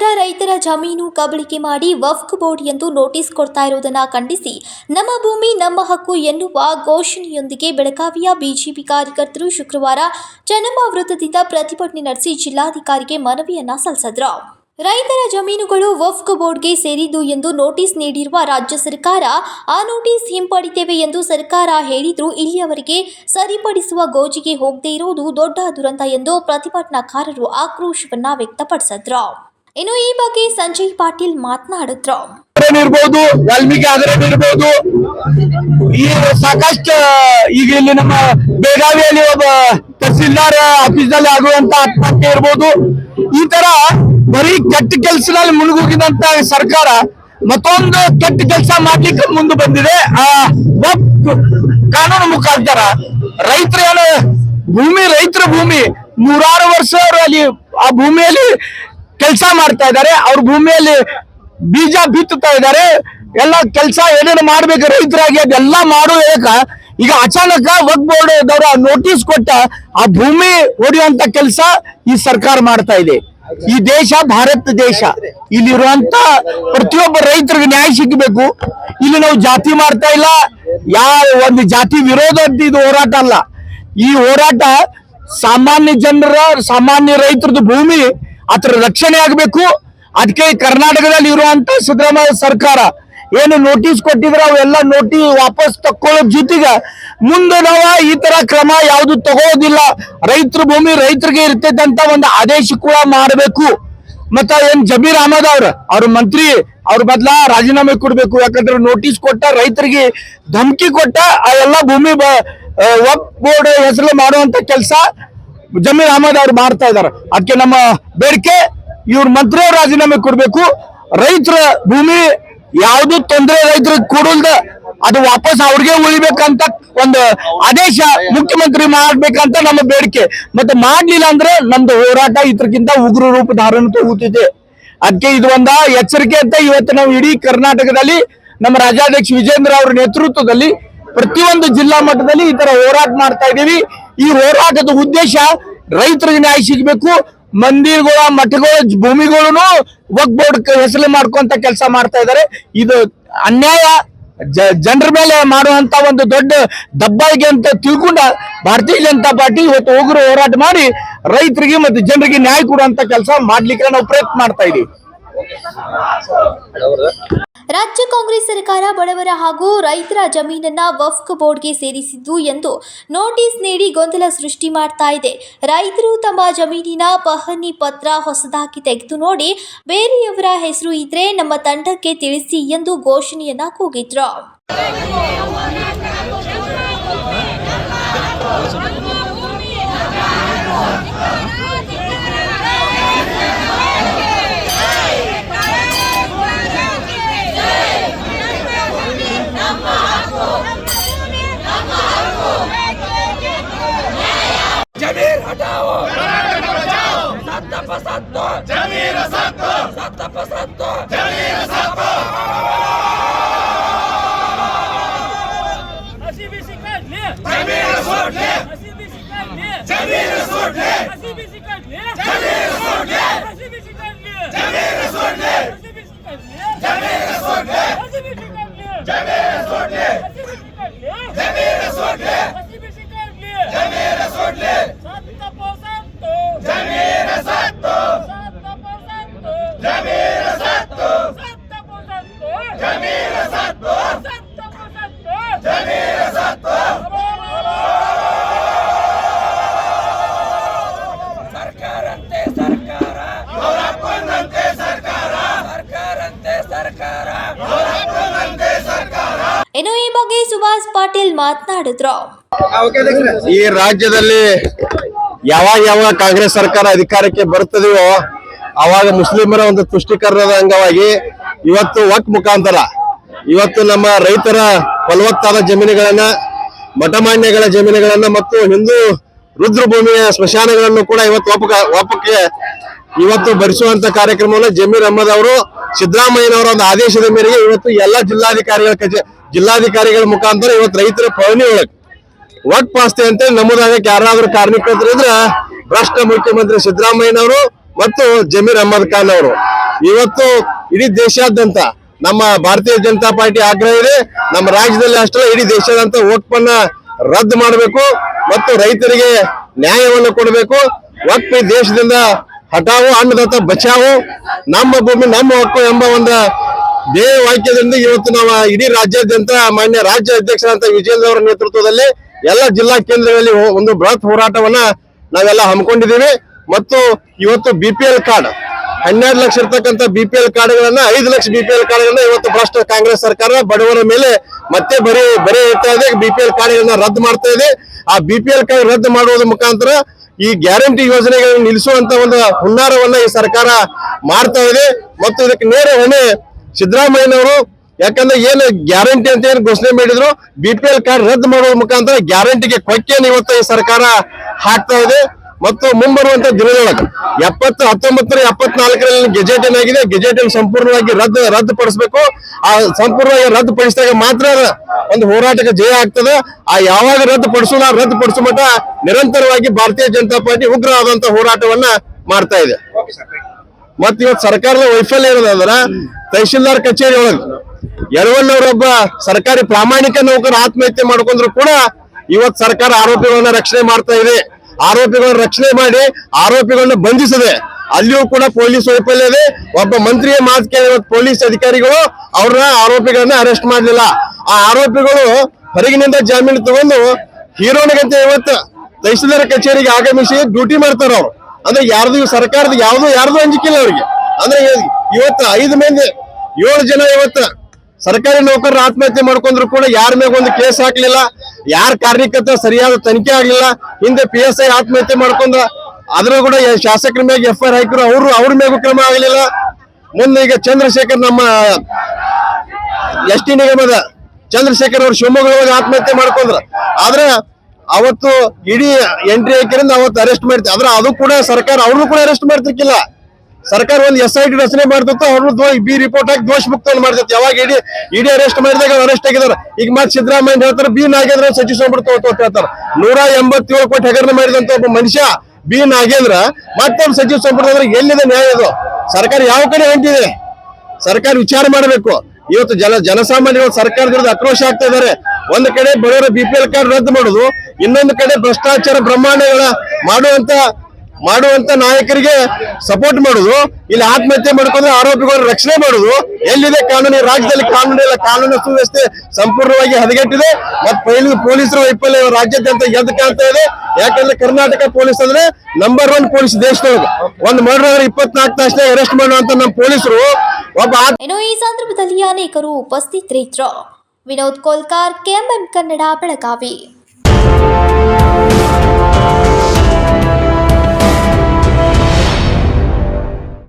ಸರ್ಕಾರ ರೈತರ ಜಮೀನು ಕಬಳಿಕೆ ಮಾಡಿ ವಕ್ಫ್ ಬೋರ್ಡ್ ಎಂದು ನೋಟಿಸ್ ಕೊಡ್ತಾ ಇರುವುದನ್ನು ಖಂಡಿಸಿ ನಮ್ಮ ಭೂಮಿ ನಮ್ಮ ಹಕ್ಕು ಎನ್ನುವ ಘೋಷಣೆಯೊಂದಿಗೆ ಬೆಳಗಾವಿಯ ಬಿಜೆಪಿ ಕಾರ್ಯಕರ್ತರು ಶುಕ್ರವಾರ ಚೆನ್ನಮ್ಮ ವೃತ್ತದಿಂದ ಪ್ರತಿಭಟನೆ ನಡೆಸಿ ಜಿಲ್ಲಾಧಿಕಾರಿಗೆ ಮನವಿಯನ್ನ ಸಲ್ಲಿಸಿದರು. ರೈತರ ಜಮೀನುಗಳು ವಕ್ಫ್ ಬೋರ್ಡ್ಗೆ ಸೇರಿದ್ದು ಎಂದು ನೋಟಿಸ್ ನೀಡಿರುವ ರಾಜ್ಯ ಸರ್ಕಾರ ಆ ನೋಟಿಸ್ ಹಿಂಪಡಿತೇವೆ ಎಂದು ಸರ್ಕಾರ ಹೇಳಿದ್ರೂ ಇಲ್ಲಿಯವರೆಗೆ ಸರಿಪಡಿಸುವ ಗೋಜಿಗೆ ಹೋಗದೇ ಇರುವುದು ದೊಡ್ಡ ದುರಂತ ಎಂದು ಪ್ರತಿಭಟನಾಕಾರರು ಆಕ್ರೋಶವನ್ನ ವ್ಯಕ್ತಪಡಿಸಿದ್ರು. ಇನ್ನು ಈ ಬಗ್ಗೆ ಸಂಜಯ್ ಪಾಟೀಲ್ ಮಾತನಾಡಿದ್ರು. ವಾಲ್ಮೀಕಿ ಇರಬಹುದು, ಈ ಸಾಕಷ್ಟು ಈಗ ಇಲ್ಲಿ ನಮ್ಮ ಬೆಳಗಾವಿಯಲ್ಲಿ ಒಬ್ಬ ತಹಸೀಲ್ದಾರ್ ಆಫೀಸ್ನಲ್ಲಿ ಆಗುವಂತ ಆತ್ಮಹತ್ಯೆ ಇರಬಹುದು. ಈ ತರ ಬರೀ ಕೆಟ್ಟ ಕೆಲಸದಲ್ಲಿ ಮುಳುಗೋಗಿದಂತ ಸರ್ಕಾರ ಮತ್ತೊಂದು ಕೆಟ್ಟ ಕೆಲಸ ಮಾಡ್ಲಿಕ್ಕೆ ಮುಂದೆ ಬಂದಿದೆ. ಕಾನೂನು ಮುಖಾಂತರ ರೈತರ ಭೂಮಿ ನೂರಾರು ವರ್ಷ ಅಲ್ಲಿ ಆ ಭೂಮಿಯಲ್ಲಿ ಕೆಲಸ ಮಾಡ್ತಾ ಇದ್ದಾರೆ. ಅವ್ರ ಭೂಮಿಯಲ್ಲಿ ಬೀಜ ಬಿತ್ತುತ್ತಾ ಇದ್ದಾರೆ. ಎಲ್ಲ ಕೆಲಸ ಏನೇನು ಮಾಡ್ಬೇಕು ರೈತರಾಗಿ ಅದೆಲ್ಲ ಮಾಡುವಾಗ ಈಗ ಅಚಾನಕ ವಕ್ಫ್ ಬೋರ್ಡ್ ದವರ ನೋಟಿಸ್ ಕೊಟ್ಟ ಆ ಭೂಮಿ ಹೊಡೆಯುವಂತ ಕೆಲಸ ಈ ಸರ್ಕಾರ ಮಾಡ್ತಾ ಇದೆ. ಈ ದೇಶ ಭಾರತ ದೇಶ, ಇಲ್ಲಿರುವಂತ ಪ್ರತಿಯೊಬ್ಬ ರೈತರಿಗೆ ನ್ಯಾಯ ಸಿಗಬೇಕು. ಇಲ್ಲಿ ನಾವು ಜಾತಿ ಮಾಡ್ತಾ ಇಲ್ಲ, ಯಾವ ಒಂದು ಜಾತಿ ವಿರೋಧ ಇದು ಹೋರಾಟ ಅಲ್ಲ. ಈ ಹೋರಾಟ ಸಾಮಾನ್ಯ ರೈತರದ್ದು ಭೂಮಿ ಅದರ ರಕ್ಷಣೆ ಆಗಬೇಕು. ಅದಕ್ಕೆ ಕರ್ನಾಟಕದಲ್ಲಿ ಇರುವಂತ ಸಿದ್ದರಾಮಯ್ಯ ಸರ್ಕಾರ ಏನು ನೋಟಿಸ್ ಕೊಟ್ಟಿದ್ರೆ ಅವೆಲ್ಲ ನೋಟಿಸ್ ವಾಪಸ್ ತಕ್ಕೊಳ್ಳೋ ಜೊತೆಗೆ ಮುಂದೆ ನಾವು ಈ ತರ ಕ್ರಮ ಯಾವುದು ತಗೋದಿಲ್ಲ, ರೈತರ ಭೂಮಿ ರೈತರಿಗೆ ಇರ್ತೈತೆ ಅಂತ ಒಂದು ಆದೇಶ ಕೂಡ ಮಾಡಬೇಕು. ಮತ್ತ ಏನ್ ಜಮೀರ್ ಅಹಮದ್ ಅವ್ರ ಮಂತ್ರಿ ಅವ್ರ ಬದಲ ರಾಜೀನಾಮೆ ಕೊಡ್ಬೇಕು. ಯಾಕಂದ್ರೆ ನೋಟಿಸ್ ಕೊಟ್ಟ ರೈತರಿಗೆ ಧಮಕಿ ಕೊಟ್ಟ ಆ ಎಲ್ಲ ಭೂಮಿ ವಕ್ಫ್ ಬೋರ್ಡ್ ಹೆಸರು ಮಾಡುವಂತ ಕೆಲಸ ಜಮೀರ್ ಅಹಮದ್ ಅವ್ರು ಮಾಡ್ತಾ ಇದಾರೆ. ಅದಕ್ಕೆ ನಮ್ಮ ಬೇಡಿಕೆ, ಇವ್ರ ಮಂತ್ರಿ ಅವ್ರು ರಾಜೀನಾಮೆ ಕೊಡ್ಬೇಕು. ರೈತರ ಭೂಮಿ ಯಾವ್ದು ತೊಂದರೆ ರೈತರಿಗೆ ಕೊಡಲ್ದ ಅದು ವಾಪಸ್ ಅವ್ರಿಗೆ ಉಳಿಬೇಕಂತ ಒಂದು ಆದೇಶ ಮುಖ್ಯಮಂತ್ರಿ ಮಾಡ್ಬೇಕಂತ ನಮ್ಮ ಬೇಡಿಕೆ. ಮತ್ತೆ ಮಾಡ್ಲಿಲ್ಲ ಅಂದ್ರೆ ನಮ್ದು ಹೋರಾಟ ಇದಕ್ಕಿಂತ ಉಗ್ರ ರೂಪ ಧಾರಣ ತಗೋತಿದೆ. ಅದಕ್ಕೆ ಇದು ಒಂದ ಎಚ್ಚರಿಕೆ ಅಂತ ಇವತ್ತು ನಾವು ಇಡೀ ಕರ್ನಾಟಕದಲ್ಲಿ ನಮ್ಮ ರಾಜ್ಯಾಧ್ಯಕ್ಷ ವಿಜೇಂದ್ರ ಅವರ ನೇತೃತ್ವದಲ್ಲಿ ಪ್ರತಿಯೊಂದು ಜಿಲ್ಲಾ ಮಟ್ಟದಲ್ಲಿ ಈ ತರ ಹೋರಾಟ ಮಾಡ್ತಾ ಇದೀವಿ. ಈ ಹೋರಾಟದ ಉದ್ದೇಶ ರೈತರಿಗೆ ನ್ಯಾಯ ಸಿಗಬೇಕು. ಮಂದಿರಗಳ ಮಠಗಳ ಭೂಮಿಗಳನ್ನು ವಕ್ಫ್ ಬೋರ್ಡ್ ಹೆಸರು ಮಾಡ್ಕೊಂತ ಕೆಲಸ ಮಾಡ್ತಾ ಇದ್ದಾರೆ. ಇದು ಅನ್ಯಾಯ, ಜನರ ಮೇಲೆ ಮಾಡುವಂತ ಒಂದು ದೊಡ್ಡ ದಬ್ಬಾಳಿಕೆ ಅಂತ ತಿಳ್ಕೊಂಡ ಭಾರತೀಯ ಜನತಾ ಪಾರ್ಟಿ ಇವತ್ತು ಉಗ್ರ ಹೋರಾಟ ಮಾಡಿ ರೈತರಿಗೆ ಮತ್ತು ಜನರಿಗೆ ನ್ಯಾಯ ಕೊಡುವಂತ ಕೆಲಸ ಮಾಡ್ಲಿಕ್ಕೆ ನಾವು ಪ್ರಯತ್ನ ಮಾಡ್ತಾ ಇದೀವಿ. ರಾಜ್ಯ ಕಾಂಗ್ರೆಸ್ ಸರ್ಕಾರ ಬಡವರ ಹಾಗೂ ರೈತರ ಜಮೀನನ್ನ ವಕ್ಫ್ ಬೋರ್ಡ್ಗೆ ಸೇರಿಸಿದ್ದು ಎಂದು ನೋಟಿಸ್ ನೀಡಿ ಗೊಂದಲ ಸೃಷ್ಟಿ ಮಾಡ್ತಾ ಇದೆ. ರೈತರು ತಮ್ಮ ಜಮೀನಿನ ಪಹಣಿ ಪತ್ರ ಹೊಸದಾಗಿ ತೆಗೆದು ನೋಡಿ ಬೇರೆಯವರ ಹೆಸರು ಇದ್ರೆ ನಮ್ಮ ತಂಡಕ್ಕೆ ತಿಳಿಸಿ ಎಂದು ಘೋಷಣೆಯನ್ನ ಕೂಗಿದ್ರು. ಇನ್ನು ಈ ಬಗ್ಗೆ ಸುಭಾಷ್ ಪಾಟೀಲ್ ಮಾತನಾಡಿದ್ರು. ಈ ರಾಜ್ಯದಲ್ಲಿ ಯಾವಾಗ ಕಾಂಗ್ರೆಸ್ ಸರ್ಕಾರ ಅಧಿಕಾರಕ್ಕೆ ಬರ್ತದೆಯೋ ಅವಾಗ ಮುಸ್ಲಿಮರ ಒಂದು ತುಷ್ಟೀಕರಣದ ಅಂಗವಾಗಿ ಇವತ್ತು ವಕ್ಫ್ ಮುಖಾಂತರ ಇವತ್ತು ನಮ್ಮ ರೈತರ ಫಲವತ್ತಾದ ಜಮೀನುಗಳನ್ನ, ಮಠಮಾನ್ಯಗಳ ಜಮೀನುಗಳನ್ನ ಮತ್ತು ಹಿಂದೂ ರುದ್ರಭೂಮಿಯ ಸ್ಮಶಾನಗಳನ್ನು ಕೂಡ ಇವತ್ತು ಒಪ್ಪಕ್ಕೆ ಇವತ್ತು ಭರಿಸುವಂತ ಕಾರ್ಯಕ್ರಮವನ್ನು ಜಮೀರ್ ಅಹಮದ್ ಅವರು ಸಿದ್ದರಾಮಯ್ಯನವರ ಒಂದು ಆದೇಶದ ಮೇರೆಗೆ ಇವತ್ತು ಎಲ್ಲ ಜಿಲ್ಲಾಧಿಕಾರಿಗಳ ಮುಖಾಂತರ ಇವತ್ತು ರೈತರ ಪಹಣಿ ಒಳಗೆ ವಕ್ಫ್ ಆಸ್ತಿ ಅಂತ ನಮೂದಾಗಕ್ಕೆ ಯಾರಾದ್ರೂ ಕಾರ್ಮಿಕರಿದ್ರೆ ಭ್ರಷ್ಟ ಮುಖ್ಯಮಂತ್ರಿ ಸಿದ್ದರಾಮಯ್ಯನವರು ಮತ್ತು ಜಮೀರ್ ಅಹಮದ್ ಖಾನ್ ಅವರು ಇವತ್ತು ಇಡೀ ದೇಶಾದ್ಯಂತ ನಮ್ಮ ಭಾರತೀಯ ಜನತಾ ಪಾರ್ಟಿ ಆಗ್ರಹ ಇದೆ. ನಮ್ಮ ರಾಜ್ಯದಲ್ಲಿ ಅಷ್ಟೇ ಇಡೀ ದೇಶಾದ್ಯಂತ ವಕ್ಫನ್ನ ರದ್ದು ಮಾಡಬೇಕು ಮತ್ತು ರೈತರಿಗೆ ನ್ಯಾಯವನ್ನು ಕೊಡಬೇಕು. ವಕ್ಫ್ ಈ ದೇಶದಿಂದ ಹಟಾವು ಅನ್ನದಾತ ಬಚಾವು, ನಮ್ಮ ಭೂಮಿ ನಮ್ಮ ಹಕ್ಕು ಎಂಬ ಒಂದು ಧ್ಯೇಯ ವಾಕ್ಯದಿಂದ ಇವತ್ತು ನಾವು ಇಡೀ ರಾಜ್ಯಾದ್ಯಂತ ಮಾನ್ಯ ರಾಜ್ಯ ಅಧ್ಯಕ್ಷರಂತ ವಿಜೇಂದ್ರ ಅವರ ನೇತೃತ್ವದಲ್ಲಿ ಎಲ್ಲ ಜಿಲ್ಲಾ ಕೇಂದ್ರಗಳಲ್ಲಿ ಒಂದು ಬೃಹತ್ ಹೋರಾಟವನ್ನ ನಾವೆಲ್ಲ ಹಮ್ಮಿಕೊಂಡಿದ್ದೀವಿ. ಮತ್ತು ಇವತ್ತು BPL ಕಾರ್ಡ್ 12 ಲಕ್ಷ ಇರ್ತಕ್ಕಂಥ BPL ಕಾರ್ಡ್ಗಳನ್ನ 5 ಲಕ್ಷ BPL ಕಾರ್ಡ್ಗಳನ್ನ ಇವತ್ತು ಭ್ರಷ್ಟ ಕಾಂಗ್ರೆಸ್ ಸರ್ಕಾರ ಬಡವರ ಮೇಲೆ ಮತ್ತೆ ಬರೀ ಇರ್ತಾ ಇದೆ. BPL ಕಾರ್ಡ್ಗಳನ್ನ ರದ್ದು ಮಾಡ್ತಾ ಇದೆ. ಆ BPL ಕಾರ್ಡ್ ರದ್ದು ಮಾಡುವುದರ ಮುಖಾಂತರ ಈ ಗ್ಯಾರಂಟಿ ಯೋಜನೆಗಳನ್ನು ನಿಲ್ಲಿಸುವಂತ ಒಂದು ಹುನ್ನಾರವನ್ನ ಈ ಸರ್ಕಾರ ಮಾಡ್ತಾ ಇದೆ. ಮತ್ತು ಇದಕ್ಕೆ ನೇರ ಹೊಣೆ ಸಿದ್ದರಾಮಯ್ಯನವರು. ಯಾಕಂದ್ರೆ ಏನು ಗ್ಯಾರಂಟಿ ಅಂತ ಏನು ಘೋಷಣೆ ಮಾಡಿದ್ರು, BPL ಕಾರ್ಡ್ ರದ್ದು ಮಾಡುವ ಮುಖಾಂತರ ಗ್ಯಾರಂಟಿಗೆ ಕೊಕ್ಕೆಯನ್ನು ಇವತ್ತು ಈ ಸರ್ಕಾರ ಹಾಕ್ತಾ ಇದೆ. ಮತ್ತು ಮುಂಬರುವಂತ ದಿನದೊಳಗೆ 1974ರಲ್ಲಿ ಗೆಜೆಟ್ ಏನಾಗಿದೆ, ಗೆಜೆಟ್ ಅನ್ನು ಸಂಪೂರ್ಣವಾಗಿ ರದ್ದುಪಡಿಸಬೇಕು. ಆ ಸಂಪೂರ್ಣವಾಗಿ ರದ್ದುಪಡಿಸಿದಾಗ ಮಾತ್ರ ಒಂದು ಹೋರಾಟಕ್ಕೆ ಜಯ ಆಗ್ತದೆ. ಆ ಯಾವಾಗ ರದ್ದುಪಡಿಸುವ ಮಟ್ಟ ನಿರಂತರವಾಗಿ ಭಾರತೀಯ ಜನತಾ ಪಾರ್ಟಿ ಉಗ್ರವಾದಂತ ಹೋರಾಟವನ್ನ ಮಾಡ್ತಾ ಇದೆ. ಮತ್ ಇವತ್ತು ಸರ್ಕಾರದ ವೈಫಲ್ಯ ಏನಂದ್ರ ತಹಶೀಲ್ದಾರ್ ಕಚೇರಿ ಒಳಗೆ ಯರವಣ್ಣವರೊಬ್ಬ ಸರ್ಕಾರಿ ಪ್ರಾಮಾಣಿಕ ನೌಕರ ಆತ್ಮಹತ್ಯೆ ಮಾಡ್ಕೊಂಡ್ರು ಕೂಡ ಇವತ್ತು ಸರ್ಕಾರ ಆರೋಪಿಗಳನ್ನ ರಕ್ಷಣೆ ಮಾಡ್ತಾ ಇದೆ. ಆರೋಪಿಗಳನ್ನ ರಕ್ಷಣೆ ಮಾಡಿ ಆರೋಪಿಗಳನ್ನ ಬಂಧಿಸದೆ ಅಲ್ಲಿಯೂ ಕೂಡ ಪೊಲೀಸ್ ವೈಫಲ್ಯ ಇದೆ. ಒಬ್ಬ ಮಂತ್ರಿಯ ಮಾತು ಕೇಳಿ ಪೊಲೀಸ್ ಅಧಿಕಾರಿಗಳು ಅವ್ರನ್ನ ಆರೋಪಿಗಳನ್ನ ಅರೆಸ್ಟ್ ಮಾಡ್ಲಿಲ್ಲ. ಆ ಆರೋಪಿಗಳು ಹೊರಗಿನಿಂದ ಜಾಮೀನು ತಗೊಂಡು ಹೀರೋನಿಗಂತ ಇವತ್ತು ತಹಶೀಲ್ದಾರ್ ಕಚೇರಿಗೆ ಆಗಮಿಸಿ ಡ್ಯೂಟಿ ಮಾಡ್ತಾರ ಅವ್ರು. ಅಂದ್ರೆ ಸರ್ಕಾರದ ಯಾರ್ದು ಅಂಜಿಕಿಲ್ಲ ಅವ್ರಿಗೆ. ಅಂದ್ರೆ ಇವತ್ತು 7 ಜನ ಇವತ್ತು ಸರ್ಕಾರಿ ನೌಕರರು ಆತ್ಮಹತ್ಯೆ ಮಾಡ್ಕೊಂಡ್ರು ಕೂಡ ಯಾರ ಮೇಲೆ ಒಂದು ಕೇಸ್ ಹಾಕ್ಲಿಲ್ಲ. ಯಾರ ಕಾರ್ಯಕರ್ತ ಸರಿಯಾದ ತನಿಖೆ ಆಗ್ಲಿಲ್ಲ. ಹಿಂದೆ PSI ಆತ್ಮಹತ್ಯೆ ಮಾಡ್ಕೊಂಡ ಅದ್ರ ಕೂಡ ಶಾಸಕರ ಮೇಲೆ FIR ಹಾಕಿದ್ರು, ಅವ್ರ ಮೇಗೂ ಕ್ರಮ ಆಗ್ಲಿಲ್ಲ. ಮುಂದೆ ಈಗ ಚಂದ್ರಶೇಖರ್ ನಮ್ಮ ST ನಿಗಮದ ಚಂದ್ರಶೇಖರ್ ಅವರು ಶಿವಮೊಗ್ಗದೊಳಗೆ ಆತ್ಮಹತ್ಯೆ ಮಾಡ್ಕೊಂಡ್ರ. ಆದ್ರೆ ಅವತ್ತು ಇಡೀ ಎಂಟ್ರಿ ಹಾಕಿರಿಂದ ಅವತ್ತು ಅರೆಸ್ಟ್ ಮಾಡ್ತೀವಿ. ಆದ್ರೆ ಅದು ಕೂಡ ಸರ್ಕಾರ ಅವ್ರನ್ನು ಕೂಡ ಅರೆಸ್ಟ್ ಮಾಡ್ತಿರ್ಕಿಲ್ಲ. ಸರ್ಕಾರ ಒಂದು SIT ರಚನೆ ಮಾಡ್ತಿತ್ತು, ಅವ್ರನ್ನು B ರಿಪೋರ್ಟ್ ಹಾಕಿ ದೋಷ ಮುಕ್ತವನ್ನು ಮಾಡ್ತಿತ್ತು. ಯಾವಾಗ ಇಡಿ ಅರೆಸ್ಟ್ ಮಾಡಿದಾಗ ಅರೆಸ್ಟ್ ಆಗಿದ್ದಾರೆ. ಈಗ ಮತ್ತೆ ಸಿದ್ದರಾಮಯ್ಯ ಹೇಳ್ತಾರೆ B ನಾಗೇಂದ್ರ ಸಚಿವ ಸಂಪುಟ ಹೇಳ್ತಾರೆ. 187 ಕೋಟಿ ಹಗರಣ ಮಾಡಿದಂತ ಒಬ್ಬ ಮನುಷ್ಯ B ನಾಗೇಂದ್ರ ಮತ್ತೊಂದು ಸಚಿವ ಸಂಪುಟದಲ್ಲಿ ಎಲ್ಲಿದೆ ನ್ಯಾಯ? ಇದು ಸರ್ಕಾರ ಯಾವ ಕಡೆ ಹೊಂಟಿದೆ? ಸರ್ಕಾರ ವಿಚಾರ ಮಾಡಬೇಕು. ಇವತ್ತು ಜನಸಾಮಾನ್ಯರು ಸರ್ಕಾರದ ವಿರುದ್ಧ ಆಕ್ರೋಶ ಆಗ್ತಾ ಇದ್ದಾರೆ. ಒಂದು ಕಡೆ ಬಡವರ BPL ಕಾರ್ಡ್ ರದ್ದು ಮಾಡುದು, ಇನ್ನೊಂದು ಕಡೆ ಭ್ರಷ್ಟಾಚಾರ ಬ್ರಹ್ಮಾಂಡಗಳ ಮಾಡುವಂತ ನಾಯಕರಿಗೆ ಸಪೋರ್ಟ್ ಮಾಡುದು, ಇಲ್ಲಿ ಆತ್ಮಹತ್ಯೆ ಮಾಡ್ಕೊಂಡ್ರೆ ಆರೋಪಿಗಳನ್ನು ರಕ್ಷಣೆ ಮಾಡುದು. ಎಲ್ಲಿದೆ ಕಾನೂನು? ರಾಜ್ಯದಲ್ಲಿ ಕಾನೂನಿಲ್ಲ. ಕಾನೂನು ಸುವ್ಯವಸ್ಥೆ ಸಂಪೂರ್ಣವಾಗಿ ಹದಗೆಟ್ಟಿದೆ. ಮತ್ತೆ ಪೊಲೀಸರ ವೈಫಲ್ಯ ರಾಜ್ಯಾದ್ಯಂತ ಎದ್ದು ಕಾಣ್ತಾ ಇದೆ. ಯಾಕಂದ್ರೆ ಕರ್ನಾಟಕ ಪೊಲೀಸ್ ಅಂದ್ರೆ ನಂಬರ್ 1 ಪೊಲೀಸ್ ದೇಶದೊಳಗೆ. ಒಂದು ಮರ್ಡರ್ 24 ತಾಸು ಅರೆಸ್ಟ್ ಮಾಡುವಂತ ನಮ್ಮ ಪೊಲೀಸರು ಇನ್ನು ಈ ಸಂದರ್ಭದಲ್ಲಿ ಅನೇಕರು ಉಪಸ್ಥಿತರಿದ್ದರು. ವಿನೋದ್ ಕೋಲ್ಕಾರ್, KMM ಕನ್ನಡ, ಬೆಳಗಾವಿ.